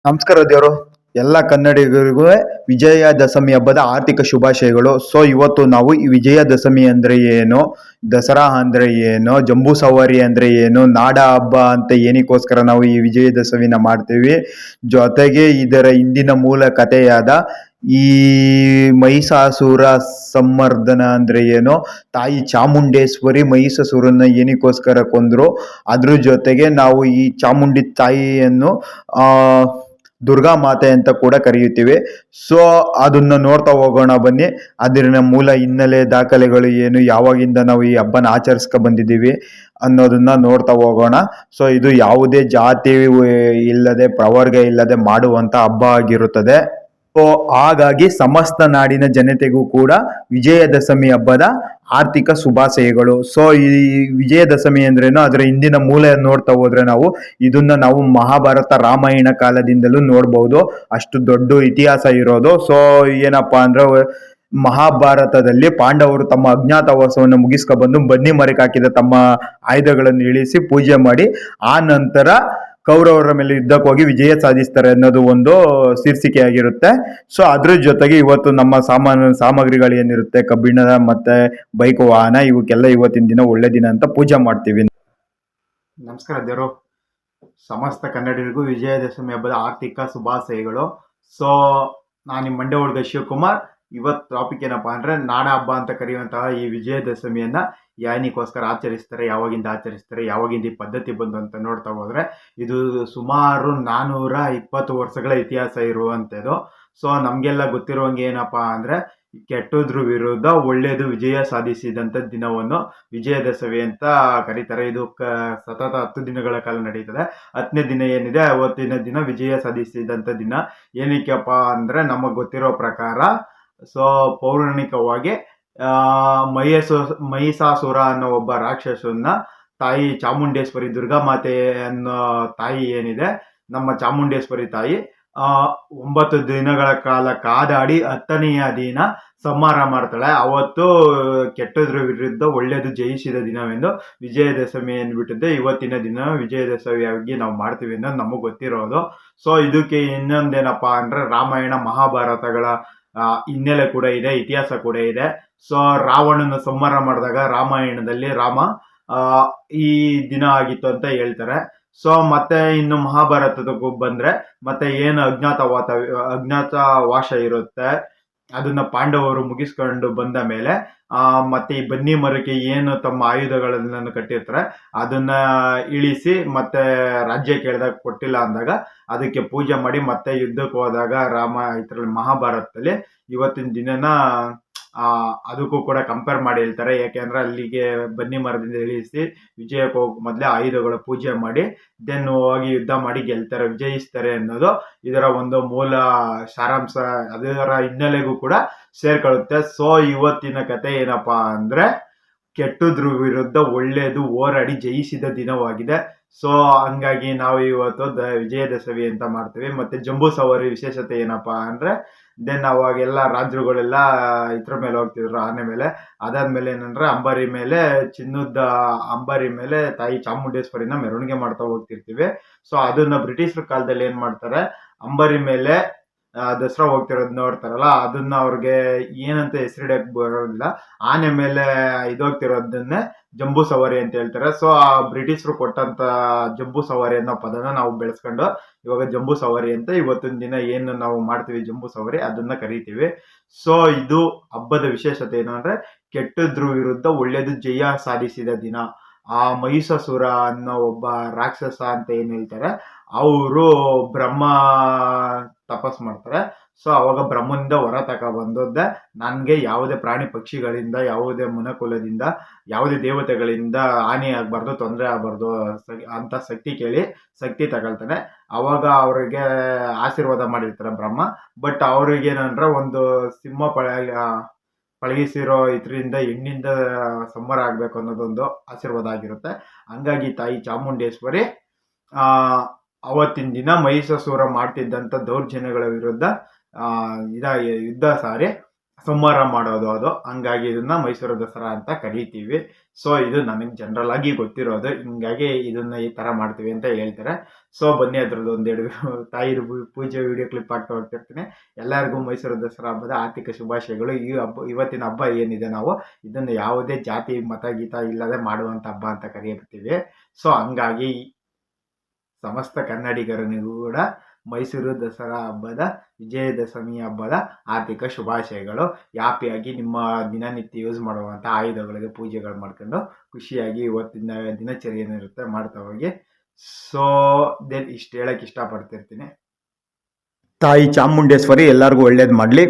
ನಮಸ್ಕಾರ ದೇವರು ಎಲ್ಲ ಕನ್ನಡಿಗರಿಗೂ ವಿಜಯದಶಮಿ ಹಬ್ಬದ ಆರ್ಥಿಕ ಶುಭಾಶಯಗಳು. ಸೊ ಇವತ್ತು ನಾವು ಈ ವಿಜಯದಶಮಿ ಅಂದ್ರೆ ಏನು, ದಸರಾ ಅಂದ್ರೆ ಏನು, ಜಂಬೂ ಸವಾರಿ ಅಂದ್ರೆ ಏನು, ನಾಡ ಹಬ್ಬ ಅಂತ ಏನಕ್ಕೋಸ್ಕರ ನಾವು ಈ ವಿಜಯದಶಮಿನ ಮಾಡ್ತೀವಿ, ಜೊತೆಗೆ ಇದರ ಹಿಂದಿನ ಮೂಲ ಕಥೆಯಾದ ಈ ಮಹಿಷಾಸುರ ಸಂಮರ್ದನ ಅಂದ್ರೆ ಏನು, ತಾಯಿ ಚಾಮುಂಡೇಶ್ವರಿ ಮಹಿಷಾಸುರನ ಏನಕ್ಕೋಸ್ಕರ ಕೊಂದ್ರು, ಅದ್ರ ಜೊತೆಗೆ ನಾವು ಈ ಚಾಮುಂಡಿ ತಾಯಿಯನ್ನು ದುರ್ಗಾ ಮಾತೆ ಅಂತ ಕೂಡ ಕರೆಯುತ್ತೀವಿ. ಸೊ ಅದನ್ನ ನೋಡ್ತಾ ಹೋಗೋಣ ಬನ್ನಿ. ಅದರ ಮೂಲ ಹಿನ್ನೆಲೆ ದಾಖಲೆಗಳು ಏನು, ಯಾವಾಗಿಂದ ನಾವು ಈ ಹಬ್ಬನ ಆಚರಿಸ್ಕೊ ಬಂದಿದ್ದೀವಿ ಅನ್ನೋದನ್ನ ನೋಡ್ತಾ ಹೋಗೋಣ. ಸೊ ಇದು ಯಾವುದೇ ಜಾತಿ ಇಲ್ಲದೆ ಪ್ರವರ್ಗ ಇಲ್ಲದೆ ಮಾಡುವಂತ ಹಬ್ಬ ಆಗಿರುತ್ತದೆ. ಸೊ ಹಾಗಾಗಿ ಸಮಸ್ತ ನಾಡಿನ ಜನತೆಗೂ ಕೂಡ ವಿಜಯದಶಮಿ ಹಬ್ಬದ ಆರ್ಥಿಕ ಶುಭಾಶಯಗಳು. ಸೊ ಈ ವಿಜಯದಶಮಿ ಅಂದ್ರೇನು, ಅದರ ಹಿಂದಿನ ಮೂಲ ನೋಡ್ತಾ ಹೋದ್ರೆ ನಾವು ಮಹಾಭಾರತ ರಾಮಾಯಣ ಕಾಲದಿಂದಲೂ ನೋಡ್ಬಹುದು, ಅಷ್ಟು ದೊಡ್ಡ ಇತಿಹಾಸ ಇರೋದು. ಸೊ ಏನಪ್ಪಾ ಅಂದ್ರೆ ಮಹಾಭಾರತದಲ್ಲಿ ಪಾಂಡವರು ತಮ್ಮ ಅಜ್ಞಾತವಾಸವನ್ನು ಮುಗಿಸ್ಕೊ ಬಂದು ಬನ್ನಿ ಮರಕ್ಕೆ ಹಾಕಿದ ತಮ್ಮ ಆಯುಧಗಳನ್ನು ಇಳಿಸಿ ಪೂಜೆ ಮಾಡಿ ಆ ನಂತರ ಕೌರವರ ಮೇಲೆ ಯುದ್ಧಕ್ಕೆ ಹೋಗಿ ವಿಜಯ ಸಾಧಿಸ್ತಾರೆ ಅನ್ನೋದು ಒಂದು ಶೀರ್ಷಿಕೆ ಆಗಿರುತ್ತೆ. ಸೊ ಅದ್ರ ಜೊತೆಗೆ ಇವತ್ತು ನಮ್ಮ ಸಾಮಗ್ರಿಗಳು ಏನಿರುತ್ತೆ, ಕಬ್ಬಿಣದ ಮತ್ತೆ ಬೈಕ್ ವಾಹನ, ಇವಕ್ಕೆಲ್ಲ ಇವತ್ತಿನ ದಿನ ಒಳ್ಳೆ ದಿನ ಅಂತ ಪೂಜೆ ಮಾಡ್ತೀವಿ. ನಮಸ್ಕಾರ ದೇವರು, ಸಮಸ್ತ ಕನ್ನಡಿಗರಿಗೂ ವಿಜಯದಶಮಿ ಹಬ್ಬದ ಆರ್ಥಿಕ ಶುಭಾಶಯಗಳು. ಸೊ ನಾನು ನಿಮ್ಮ ಮಂಡ್ಯ ಹುಡುಗ ಶಿವಕುಮಾರ್. ಇವತ್ತು ಟಾಪಿಕ್ ಏನಪ್ಪಾ ಅಂದ್ರೆ ನಾಡ ಹಬ್ಬ ಅಂತ ಕರೆಯುವಂತಹ ಈ ವಿಜಯದಶಮಿಯನ್ನ ಯಾನಿಗೋಸ್ಕರ ಆಚರಿಸ್ತಾರೆ, ಯಾವಾಗಿಂದ ಈ ಪದ್ಧತಿ ಬಂದು ಅಂತ ನೋಡ್ತಾ ಹೋದ್ರೆ ಇದು ಸುಮಾರು 420 ವರ್ಷಗಳ ಇತಿಹಾಸ ಇರುವಂಥದ್ದು. ಸೊ ನಮ್ಗೆಲ್ಲ ಗೊತ್ತಿರುವಂಗೆ ಏನಪ್ಪಾ ಅಂದ್ರೆ ಕೆಟ್ಟದ್ರ ವಿರುದ್ಧ ಒಳ್ಳೇದು ವಿಜಯ ಸಾಧಿಸಿದಂಥ ದಿನವನ್ನು ವಿಜಯದಶಮಿ ಅಂತ ಕರೀತಾರೆ. ಇದು ಸತತ 10 ದಿನಗಳ ಕಾಲ ನಡೀತದೆ. 10ನೇ ದಿನ ಏನಿದೆ ಅವತ್ತಿನ ದಿನ ವಿಜಯ ಸಾಧಿಸಿದಂಥ ದಿನ. ಏನಕ್ಕಪ್ಪ ಅಂದ್ರೆ ನಮಗೆ ಗೊತ್ತಿರೋ ಪ್ರಕಾರ ಸೊ ಪೌರಾಣಿಕವಾಗಿ ಮಹಿಷಾಸುರ ಅನ್ನೋ ಒಬ್ಬ ರಾಕ್ಷಸನ್ನ ತಾಯಿ ಚಾಮುಂಡೇಶ್ವರಿ ದುರ್ಗಾಮಾತೆ ಅನ್ನೋ ತಾಯಿ ಏನಿದೆ, ನಮ್ಮ ಚಾಮುಂಡೇಶ್ವರಿ ತಾಯಿ 9 ದಿನಗಳ ಕಾಲ ಕಾದಾಡಿ 10ನೆಯ ದಿನ ಸಂಹಾರ ಮಾಡ್ತಾಳೆ. ಅವತ್ತು ಕೆಟ್ಟದ್ರ ವಿರುದ್ಧ ಒಳ್ಳೇದು ಜಯಿಸಿದ ದಿನವೆಂದು ವಿಜಯದಶಮಿ ಅಂದ್ಬಿಟ್ಟಿದ್ದೆ ಇವತ್ತಿನ ದಿನ ವಿಜಯದಶಮಿಯಾಗಿ ನಾವು ಮಾಡ್ತೀವಿ ಅನ್ನೋದು ನಮಗೆ ಗೊತ್ತಿರೋದು. ಸೊ ಇದಕ್ಕೆ ಇನ್ನೊಂದೇನಪ್ಪಾ ಅಂದ್ರೆ ರಾಮಾಯಣ ಮಹಾಭಾರತಗಳ ಹಿನ್ನೆಲೆ ಕೂಡ ಇದೆ, ಇತಿಹಾಸ ಕೂಡ ಇದೆ. ಸೊ ರಾವಣನ ಸಂಹಾರ ಮಾಡಿದಾಗ ರಾಮಾಯಣದಲ್ಲಿ ರಾಮ ಈ ದಿನ ಆಗಿತ್ತು ಅಂತ ಹೇಳ್ತಾರೆ. ಸೊ ಮತ್ತೆ ಇನ್ನು ಮಹಾಭಾರತಕ್ಕೂ ಬಂದ್ರೆ ಮತ್ತೆ ಏನು ಅಜ್ಞಾತವಾಸ ಇರುತ್ತೆ ಅದನ್ನ ಪಾಂಡವರು ಮುಗಿಸ್ಕೊಂಡು ಬಂದ ಮೇಲೆ ಮತ್ತೆ ಈ ಬನ್ನಿ ಮರಕ್ಕೆ ಏನು ತಮ್ಮ ಆಯುಧಗಳನ್ನು ಕಟ್ಟಿರ್ತಾರೆ ಅದನ್ನ ಇಳಿಸಿ ಮತ್ತೆ ರಾಜ್ಯ ಕೇಳಿದಾಗ ಕೊಟ್ಟಿಲ್ಲ ಅಂದಾಗ ಅದಕ್ಕೆ ಪೂಜೆ ಮಾಡಿ ಮತ್ತೆ ಯುದ್ಧಕ್ಕೆ ಹೋದಾಗ ರಾಮ ಇದರಲ್ಲಿ ಮಹಾಭಾರತದಲ್ಲಿ ಇವತ್ತಿನ ದಿನನ ಅದಕ್ಕೂ ಕೂಡ ಕಂಪೇರ್ ಮಾಡಿ ಹೇಳ್ತಾರೆ. ಯಾಕೆಂದ್ರೆ ಅಲ್ಲಿಗೆ ಬನ್ನಿ ಮರದಿಂದ ಇಳಿಸಿ ವಿಜಯಕ್ಕೆ ಹೋಗೋ ಮೊದಲೇ ಆಯುಧಗಳ ಪೂಜೆ ಮಾಡಿ ದೆನ್ ಹೋಗಿ ಯುದ್ಧ ಮಾಡಿ ಗೆಲ್ತಾರೆ, ವಿಜಯಿಸ್ತಾರೆ ಅನ್ನೋದು ಇದರ ಒಂದು ಮೂಲ ಸಾರಾಂಶ. ಅದರ ಹಿನ್ನೆಲೆಗೂ ಕೂಡ ಸೇರ್ಕೊಳ್ಳುತ್ತೆ. ಸೊ ಇವತ್ತಿನ ಕತೆ ಏನಪ್ಪಾ ಅಂದ್ರೆ ಕೆಟ್ಟದ್ರ ವಿರುದ್ಧ ಒಳ್ಳೇದು ಹೋರಾಡಿ ಜಯಿಸಿದ ದಿನವಾಗಿದೆ. ಸೊ ಹಂಗಾಗಿ ನಾವು ಇವತ್ತು ವಿಜಯದಶಮಿ ಅಂತ ಮಾಡ್ತೀವಿ. ಮತ್ತೆ ಜಂಬೂ ಸವಾರಿ ವಿಶೇಷತೆ ಏನಪ್ಪಾ ಅಂದ್ರೆ ದೆನ್ ಅವಾಗೆಲ್ಲ ರಾಜರುಗಳೆಲ್ಲ ಇದ್ರ ಮೇಲೆ ಹೋಗ್ತಿದ್ರು, ಆನೆ ಮೇಲೆ. ಅದಾದ್ಮೇಲೆ ಏನಂದ್ರೆ ಅಂಬಾರಿ ಮೇಲೆ, ಚಿನ್ನದ ಅಂಬಾರಿ ಮೇಲೆ ತಾಯಿ ಚಾಮುಂಡೇಶ್ವರಿನ ಮೆರವಣಿಗೆ ಮಾಡ್ತಾ ಹೋಗ್ತಿರ್ತೀವಿ. ಸೊ ಅದನ್ನ ಬ್ರಿಟಿಷರ ಕಾಲದಲ್ಲಿ ಏನ್ ಮಾಡ್ತಾರೆ, ಅಂಬಾರಿ ಮೇಲೆ ದಸರಾ ಹೋಗ್ತಿರೋದು ನೋಡ್ತಾರಲ್ಲ ಅದನ್ನ ಅವ್ರಿಗೆ ಏನಂತ ಹೆಸರಿಡಕ್ ಬರೋದಿಲ್ಲ, ಆನೆ ಮೇಲೆ ಇದೋಗ್ತಿರೋದನ್ನೇ ಜಂಬೂ ಸವಾರಿ ಅಂತ ಹೇಳ್ತಾರೆ. ಸೊ ಆ ಬ್ರಿಟಿಷರು ಕೊಟ್ಟಂತ ಜಂಬೂ ಸವಾರಿ ಅನ್ನೋ ಪದನ ನಾವು ಬೆಳೆಸ್ಕೊಂಡು ಇವಾಗ ಜಂಬೂ ಸವಾರಿ ಅಂತ ಇವತ್ತಿನ ದಿನ ಏನು ನಾವು ಮಾಡ್ತೀವಿ ಜಂಬೂ ಸವಾರಿ ಅದನ್ನ ಕರಿತೀವಿ. ಸೊ ಇದು ಹಬ್ಬದ ವಿಶೇಷತೆ ಏನು ಅಂದ್ರೆ ಕೆಟ್ಟದ್ರ ವಿರುದ್ಧ ಒಳ್ಳೇದು ಜಯ ಸಾಧಿಸಿದ ದಿನ. ಆ ಮಹಿಷಾಸುರ ಅನ್ನೋ ಒಬ್ಬ ರಾಕ್ಷಸ ಅಂತ ಏನ್ ಹೇಳ್ತಾರೆ, ಅವರು ಬ್ರಹ್ಮ ತಪಸ್ ಮಾಡ್ತಾರೆ. ಸೊ ಅವಾಗ ಬ್ರಹ್ಮನಿಂದ ಹೊರ ತಕ ಬಂದದ್ದೆ ನನ್ಗೆ ಯಾವುದೇ ಪ್ರಾಣಿ ಪಕ್ಷಿಗಳಿಂದ, ಯಾವುದೇ ಮನುಕುಲದಿಂದ, ಯಾವುದೇ ದೇವತೆಗಳಿಂದ ಹಾನಿ ಆಗ್ಬಾರ್ದು, ತೊಂದರೆ ಆಗ್ಬಾರ್ದು ಅಂತ ಶಕ್ತಿ ಕೇಳಿ ಶಕ್ತಿ ತಗೊಳ್ತಾನೆ. ಅವಾಗ ಅವ್ರಿಗೆ ಆಶೀರ್ವಾದ ಮಾಡಿರ್ತಾರೆ ಬ್ರಹ್ಮ. ಬಟ್ ಅವ್ರಿಗೆ ಏನಂದ್ರೆ ಒಂದು ಸಿಂಹ ಪಳಗಿಸಿರೋ ಇದರಿಂದ ಹೆಣ್ಣಿಂದ ಸಂಹಾರ ಆಗ್ಬೇಕು ಅನ್ನೋದೊಂದು ಆಶೀರ್ವಾದ ಆಗಿರುತ್ತೆ. ಹಂಗಾಗಿ ತಾಯಿ ಚಾಮುಂಡೇಶ್ವರಿ ಅವತ್ತಿನ ದಿನ ಮಹಿಷಾಸುರ ಮಾಡ್ತಿದ್ದಂಥ ದೌರ್ಜನ್ಯಗಳ ವಿರುದ್ಧ ಯುದ್ಧ ಸಾರಿ ಸಂಹಾರ ಮಾಡೋದು ಅದು. ಹಂಗಾಗಿ ಇದನ್ನ ಮೈಸೂರು ದಸರಾ ಅಂತ ಕರೀತೀವಿ. ಸೊ ಇದು ನನಗೆ ಜನರಲ್ ಆಗಿ ಗೊತ್ತಿರೋದು, ಹಿಂಗಾಗಿ ಇದನ್ನ ಈ ತರ ಮಾಡ್ತೀವಿ ಅಂತ ಹೇಳ್ತಾರೆ. ಸೊ ಬನ್ನಿ ಅದ್ರದ್ದು ಒಂದೆರಡು ತಾಯಿದು ಪೂಜೆ ವಿಡಿಯೋ ಕ್ಲಿಪ್ ಆಗ್ತಾ ಹೋಗ್ತಿರ್ತೀನಿ. ಎಲ್ಲರಿಗೂ ಮೈಸೂರು ದಸರಾ ಹಬ್ಬದ ಆರ್ಥಿಕ ಶುಭಾಶಯಗಳು. ಈ ಹಬ್ಬ ಇವತ್ತಿನ ಹಬ್ಬ ಏನಿದೆ ನಾವು ಇದನ್ನು ಯಾವುದೇ ಜಾತಿ ಮತ ಗೀತ ಇಲ್ಲದೆ ಮಾಡುವಂತ ಹಬ್ಬ ಅಂತ ಕರೆಯುತ್ತೀವಿ. ಸೊ ಹಂಗಾಗಿ ಸಮಸ್ತ ಕನ್ನಡಿಗರನಿಗೂ ಕೂಡ ಮೈಸೂರು ದಸರಾ ಹಬ್ಬದ ವಿಜಯದಶಮಿ ಹಬ್ಬದ ಆರ್ಥಿಕ ಶುಭಾಶಯಗಳು. ಹ್ಯಾಪಿಯಾಗಿ ನಿಮ್ಮ ದಿನನಿತ್ಯ ಯೂಸ್ ಮಾಡುವಂಥ ಆಯುಧಗಳಿಗೆ ಪೂಜೆಗಳು ಮಾಡ್ಕೊಂಡು ಖುಷಿಯಾಗಿ ಇವತ್ತಿನ ದಿನಚರಿ ಏನಿರುತ್ತೆ ಮಾಡ್ತಾ ಹೋಗಿ. ಸೊ ದೆನ್ ಇಷ್ಟು ಹೇಳಕ್ಕೆ ಇಷ್ಟಪಡ್ತಿರ್ತೀನಿ. ತಾಯಿ ಚಾಮುಂಡೇಶ್ವರಿ ಎಲ್ಲರಿಗೂ ಒಳ್ಳೇದು ಮಾಡಲಿ.